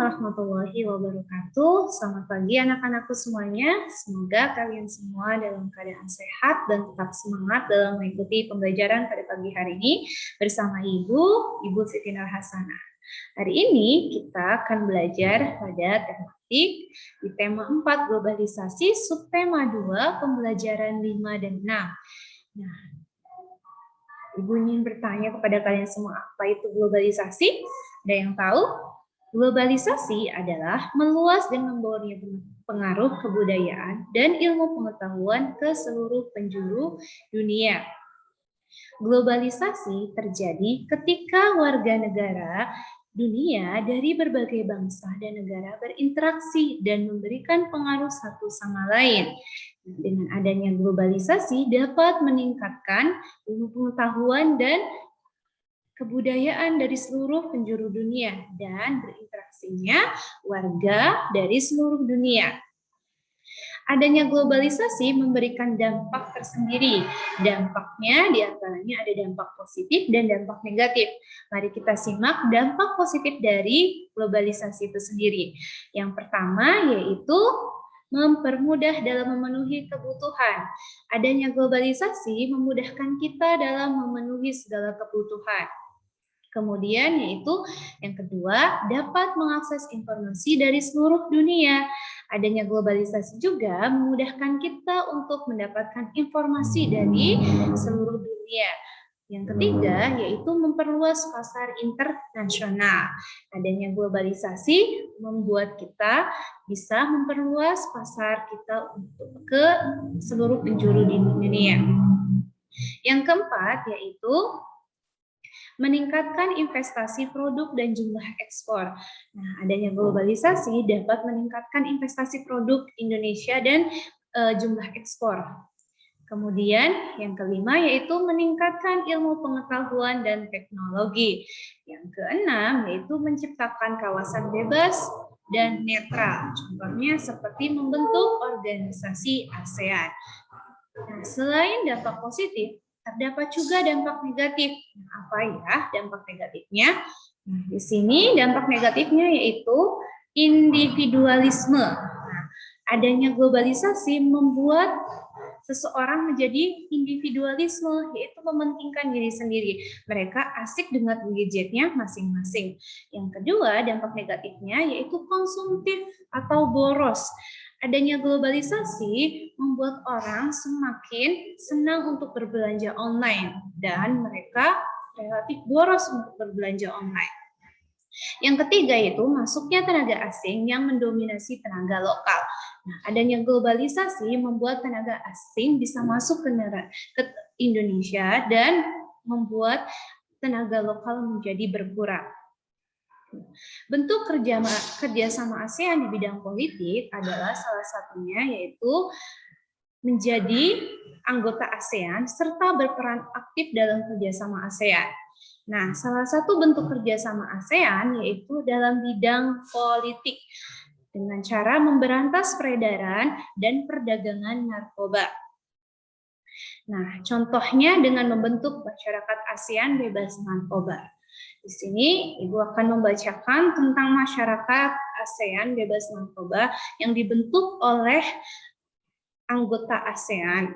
warahmatullahi wabarakatuh. Selamat pagi anak-anakku semuanya. Semoga kalian semua dalam keadaan sehat dan tetap semangat dalam mengikuti pembelajaran pada pagi hari ini bersama Ibu Siti Nur Hasanah. Hari ini kita akan belajar pada tematik di tema 4 globalisasi, subtema 2 pembelajaran 5 dan 6. Nah, Ibu ingin bertanya kepada kalian semua, apa itu globalisasi? Ada yang tahu? Globalisasi adalah meluas dan membawanya pengaruh kebudayaan dan ilmu pengetahuan ke seluruh penjuru dunia. Globalisasi terjadi ketika warga negara dunia dari berbagai bangsa dan negara berinteraksi dan memberikan pengaruh satu sama lain. Dengan adanya globalisasi dapat meningkatkan ilmu pengetahuan dan kebudayaan dari seluruh penjuru dunia dan berinteraksinya warga dari seluruh dunia. Adanya globalisasi memberikan dampak tersendiri. Dampaknya diantaranya ada dampak positif dan dampak negatif. Mari kita simak dampak positif dari globalisasi itu sendiri. Yang pertama yaitu mempermudah dalam memenuhi kebutuhan. Adanya globalisasi memudahkan kita dalam memenuhi segala kebutuhan. Kemudian yaitu yang kedua, dapat mengakses informasi dari seluruh dunia. Adanya globalisasi juga memudahkan kita untuk mendapatkan informasi dari seluruh dunia. Yang ketiga yaitu memperluas pasar internasional. Adanya globalisasi membuat kita bisa memperluas pasar kita untuk ke seluruh penjuru di dunia. Yang keempat yaitu meningkatkan investasi produk dan jumlah ekspor. Nah, adanya globalisasi dapat meningkatkan investasi produk Indonesia dan jumlah ekspor. Kemudian yang kelima yaitu meningkatkan ilmu pengetahuan dan teknologi. Yang keenam yaitu menciptakan kawasan bebas dan netral. Contohnya seperti membentuk organisasi ASEAN. Nah, selain dampak positif, terdapat juga dampak negatif. Apa ya dampak negatifnya? Nah, di sini dampak negatifnya yaitu individualisme. Nah, adanya globalisasi membuat seseorang menjadi individualisme, yaitu mementingkan diri sendiri. Mereka asik dengan gadgetnya masing-masing. Yang kedua, dampak negatifnya yaitu konsumtif atau boros. Adanya globalisasi membuat orang semakin senang untuk berbelanja online dan mereka relatif boros untuk berbelanja online. Yang ketiga yaitu masuknya tenaga asing yang mendominasi tenaga lokal. Nah, adanya globalisasi membuat tenaga asing bisa masuk ke Indonesia dan membuat tenaga lokal menjadi berkurang. Bentuk kerjasama ASEAN di bidang politik adalah salah satunya yaitu menjadi anggota ASEAN serta berperan aktif dalam kerjasama ASEAN. Nah, salah satu bentuk kerjasama ASEAN yaitu dalam bidang politik dengan cara memberantas peredaran dan perdagangan narkoba. Nah, contohnya dengan membentuk masyarakat ASEAN bebas narkoba. Di sini Ibu akan membacakan tentang masyarakat ASEAN bebas narkoba yang dibentuk oleh anggota ASEAN.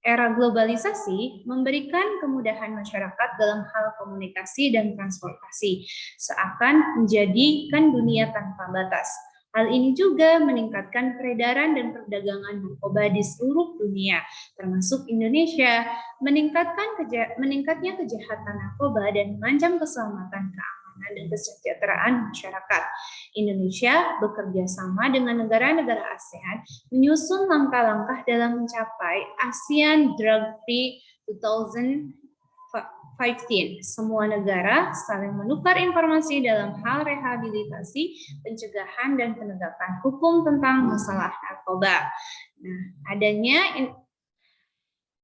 Era globalisasi memberikan kemudahan masyarakat dalam hal komunikasi dan transportasi, seakan menjadikan dunia tanpa batas. Hal ini juga meningkatkan peredaran dan perdagangan narkoba di seluruh dunia, termasuk Indonesia, meningkatnya kejahatan narkoba dan mengancam keselamatan, keamanan, dan kesejahteraan masyarakat. Indonesia bekerja sama dengan negara-negara ASEAN menyusun langkah-langkah dalam mencapai ASEAN Drug Free 2015. Semua negara saling menukar informasi dalam hal rehabilitasi, pencegahan, dan penegakan hukum tentang masalah narkoba. Nah, adanya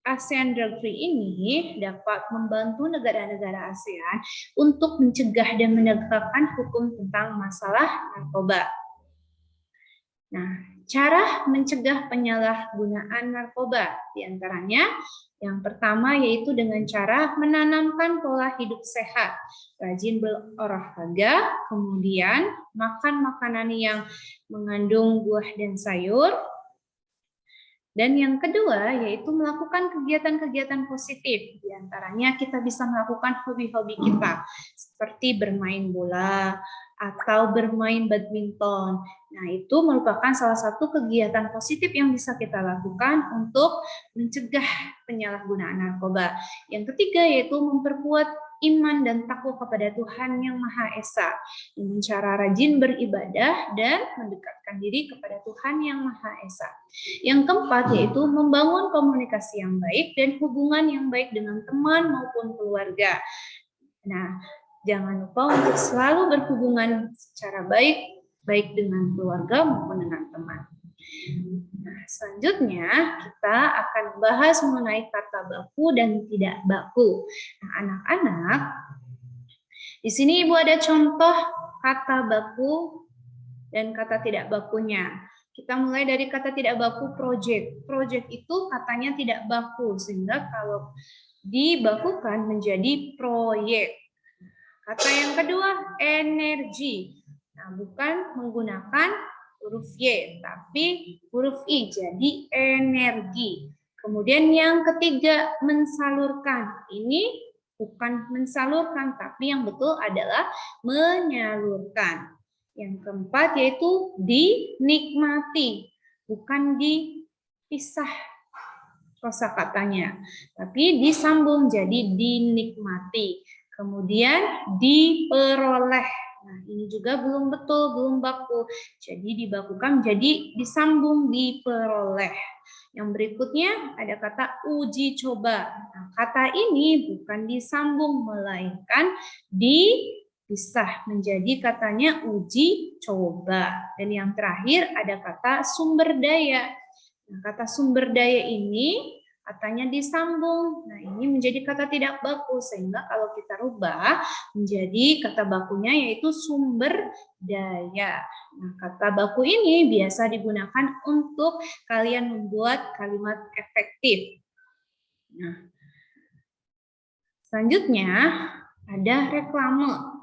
ASEAN Drug Free ini dapat membantu negara-negara ASEAN untuk mencegah dan menegakkan hukum tentang masalah narkoba. Nah, Cara mencegah penyalahgunaan narkoba, diantaranya yang pertama yaitu dengan cara menanamkan pola hidup sehat, rajin berolahraga, kemudian makan makanan yang mengandung buah dan sayur. Dan yang kedua yaitu melakukan kegiatan-kegiatan positif. Diantaranya kita bisa melakukan hobi-hobi kita seperti bermain bola atau bermain badminton. Nah, itu merupakan salah satu kegiatan positif yang bisa kita lakukan untuk mencegah penyalahgunaan narkoba. Yang ketiga yaitu memperkuat iman dan takwa kepada Tuhan Yang Maha Esa dengan cara rajin beribadah dan mendekatkan diri kepada Tuhan Yang Maha Esa. Yang keempat yaitu membangun komunikasi yang baik dan hubungan yang baik dengan teman maupun keluarga. Nah, jangan lupa untuk selalu berhubungan secara baik dengan keluarga maupun dengan teman. Nah, selanjutnya kita akan membahas mengenai kata baku dan tidak baku. Nah, anak-anak, di sini Ibu ada contoh kata baku dan kata tidak bakunya. Kita mulai dari kata tidak baku project. Project itu katanya tidak baku, sehingga kalau dibakukan menjadi proyek. Kata yang kedua, energi. Nah, bukan menggunakan huruf Y, tapi huruf I, jadi energi. Kemudian yang ketiga, mensalurkan. Ini bukan mensalurkan, tapi yang betul adalah menyalurkan. Yang keempat yaitu dinikmati, bukan dipisah kosakatanya, tapi disambung jadi dinikmati. Kemudian diperoleh. Nah, ini juga belum betul, belum baku. Jadi dibakukan jadi disambung diperoleh. Yang berikutnya ada kata uji coba. Nah, kata ini bukan disambung melainkan dipisah menjadi katanya uji coba. Dan yang terakhir ada kata sumber daya. Nah, kata sumber daya ini katanya disambung. Nah, ini menjadi kata tidak baku, sehingga kalau kita rubah menjadi kata bakunya yaitu sumber daya. Nah, kata baku ini biasa digunakan untuk kalian membuat kalimat efektif. Nah, selanjutnya ada reklame.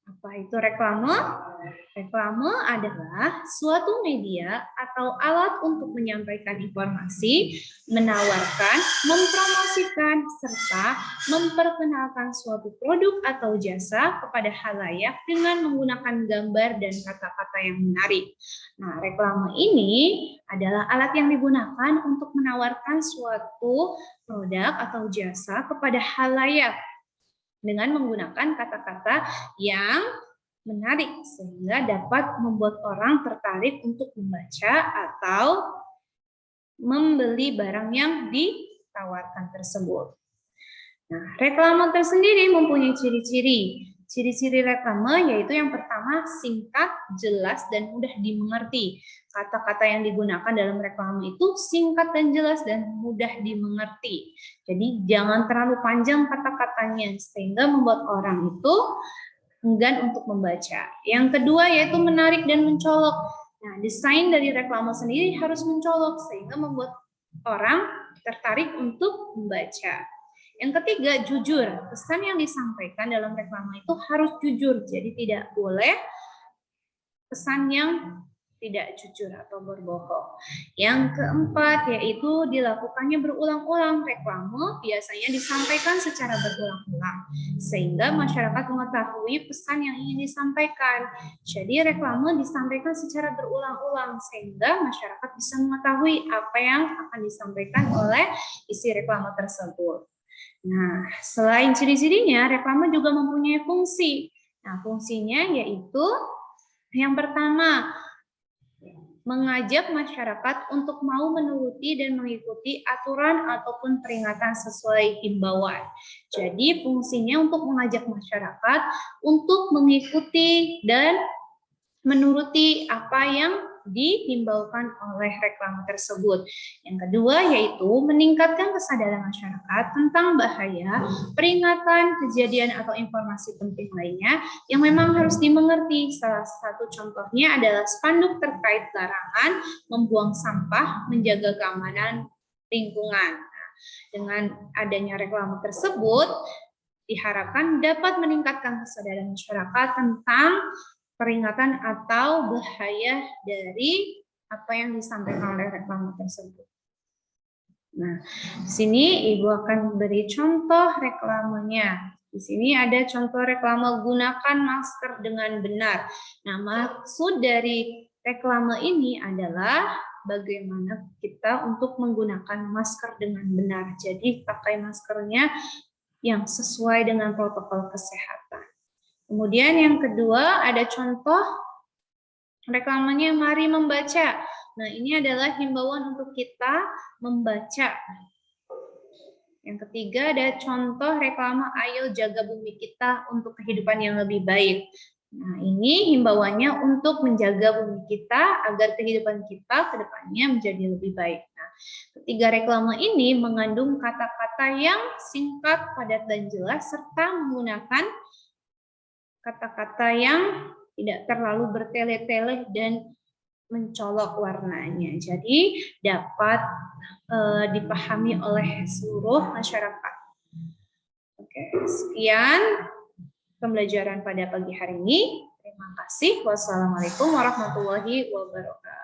Apa itu reklame? Reklame adalah suatu media atau alat untuk menyampaikan informasi, menawarkan, mempromosikan, serta memperkenalkan suatu produk atau jasa kepada khalayak dengan menggunakan gambar dan kata-kata yang menarik. Nah, reklame ini adalah alat yang digunakan untuk menawarkan suatu produk atau jasa kepada khalayak dengan menggunakan kata-kata yang menarik sehingga dapat membuat orang tertarik untuk membaca atau membeli barang yang ditawarkan tersebut. Nah, reklame tersendiri mempunyai ciri-ciri. Ciri-ciri reklame yaitu yang pertama singkat, jelas, dan mudah dimengerti. Kata-kata yang digunakan dalam reklame itu singkat dan jelas dan mudah dimengerti. Jadi jangan terlalu panjang kata-katanya sehingga membuat orang itu enggan untuk membaca. Yang kedua yaitu menarik dan mencolok. Nah, desain dari reklame sendiri harus mencolok sehingga membuat orang tertarik untuk membaca. Yang ketiga, jujur. Pesan yang disampaikan dalam reklame itu harus jujur. Jadi tidak boleh pesan yang tidak jujur atau berbohong. Yang keempat yaitu dilakukannya berulang-ulang. Reklame biasanya disampaikan secara berulang-ulang sehingga masyarakat mengetahui pesan yang ingin disampaikan. Jadi reklame disampaikan secara berulang-ulang sehingga masyarakat bisa mengetahui apa yang akan disampaikan oleh isi reklame tersebut. Nah, selain ciri-cirinya, reklame juga mempunyai fungsi. Nah, fungsinya yaitu yang pertama, mengajak masyarakat untuk mau menuruti dan mengikuti aturan ataupun peringatan sesuai himbauan. Jadi fungsinya untuk mengajak masyarakat untuk mengikuti dan menuruti apa yang dihimbaukan oleh reklame tersebut. Yang kedua yaitu meningkatkan kesadaran masyarakat tentang bahaya, peringatan, kejadian atau informasi penting lainnya yang memang harus dimengerti. Salah satu contohnya adalah spanduk terkait larangan membuang sampah, menjaga keamanan lingkungan. Nah, dengan adanya reklame tersebut diharapkan dapat meningkatkan kesadaran masyarakat tentang peringatan atau bahaya dari apa yang disampaikan oleh reklame tersebut. Nah, di sini Ibu akan beri contoh reklamenya. Di sini ada contoh reklame gunakan masker dengan benar. Nah, maksud dari reklame ini adalah bagaimana kita untuk menggunakan masker dengan benar. Jadi, pakai maskernya yang sesuai dengan protokol kesehatan. Kemudian yang kedua ada contoh reklamanya mari membaca. Nah, ini adalah himbauan untuk kita membaca. Yang ketiga ada contoh reklame ayo jaga bumi kita untuk kehidupan yang lebih baik. Nah, ini himbauannya untuk menjaga bumi kita agar kehidupan kita ke depannya menjadi lebih baik. Nah, ketiga reklame ini mengandung kata-kata yang singkat, padat, dan jelas, serta menggunakan kata-kata yang tidak terlalu bertele-tele dan mencolok warnanya. Jadi dapat dipahami oleh seluruh masyarakat. Oke, sekian pembelajaran pada pagi hari ini. Terima kasih. Wassalamualaikum warahmatullahi wabarakatuh.